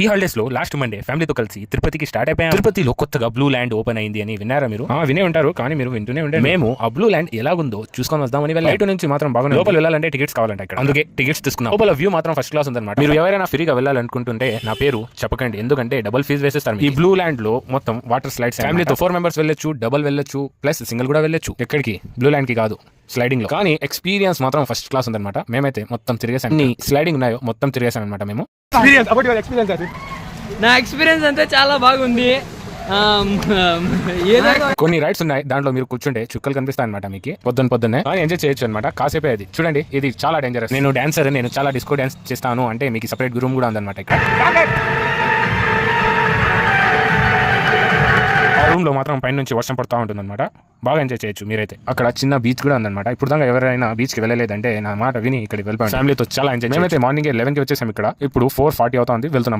ఈ హాలిడేస్ లో last Monday ఫ్యామిలీతో కలిసి తిరుపతికి స్టార్ట్ అయిపోయాం. తిరుపతిలో కొత్తగా బ్లూ ల్యాండ్ ఓపెన్ అయింది అని విన్నారా మీరు? వినే ఉంటారు, కానీ మీరు వింటూనే ఉండే. మేము ఆ బ్లూ ల్యాండ్ ఎలాగుందో చూసుకొని వద్దామని వెళ్ళి బయట నుంచి మాత్రం బాగుంది. లోపల వెళ్ళాలంటే టికెట్స్ కావాలంటే ఇక్కడ, అందుకే టికెట్స్ తీసుకున్నాం. లోపల వ్యూ మాత్రం ఫస్ట్ క్లాస్ ఉందన్నమాట. మీరు ఎవరైనా ఫ్రీగా వెళ్ళాలనుకుంటుంటే నా పేరు చెప్పకండి, ఎందుకంటే డబుల్ ఫీజు వేసేస్తారు. ఈ బ్లూ ల్యాండ్ లో మొత్తం వాటర్ స్లైడ్స్, ఫ్యామిలీతో 4 మెంబర్స్ వెళ్ళొచ్చు, డబుల్ వెళ్ళొచ్చు, ప్లస్ సింగిల్ కూడా వెళ్ళొచ్చు. ఎక్కడికి? బ్లూ ల్యాండ్ కి కాదు, స్లైడింగ్ లో. కానీ ఎక్స్పీరియన్స్ మాత్రం ఫస్ట్ క్లాస్ ఉందన్నమాట. మేమైతే మొత్తం తిరిగేసాం, అన్ని స్లైడింగ్ ఉన్నాయో మొత్తం తిరిగేసాం అనమాట మేము. నా ఎక్స్పీరియన్స్ అంతా చాలా బాగుంది. కొన్ని రైడ్స్ ఉన్నాయి, దాంట్లో మీరు కూర్చుంటే చుక్కలు కనిపిస్తాయి అనమాట మీకు పొద్దున్నే. ఎంజాయ్ చేయొచ్చు అనమాట కాసేపే. అది చూడండి, ఇది చాలా డేంజరస్. నేను డాన్సర్, నేను చాలా డిస్కో డాన్స్ చేస్తాను అంటే మీకు సపరేట్ రూమ్ కూడా ఉందన్నమాట ఇక్కడ. రూమ్ లో మాత్రం పైన నుంచి వర్షం పడుతూ ఉంటుంది అనమాట. బాగా ఎంజాయ్ చేయొచ్చు మీరైతే. అక్కడ చిన్న బీచ్ కూడా ఉందన్నమాట. ఇప్పుడు దాకా ఎవరైనా బీచ్ కి వెళ్ళలేదంటే నా మాట విని ఇక్కడ వెళ్ళిపోయాం. ఫ్యామిలీతో చాలా ఎంజాయ్. మేమైతే మార్నింగ్ 11కి వచ్చేసాం ఇక్కడ. ఇప్పుడు 4:40 అవుతుంది, వెళ్తున్నాం.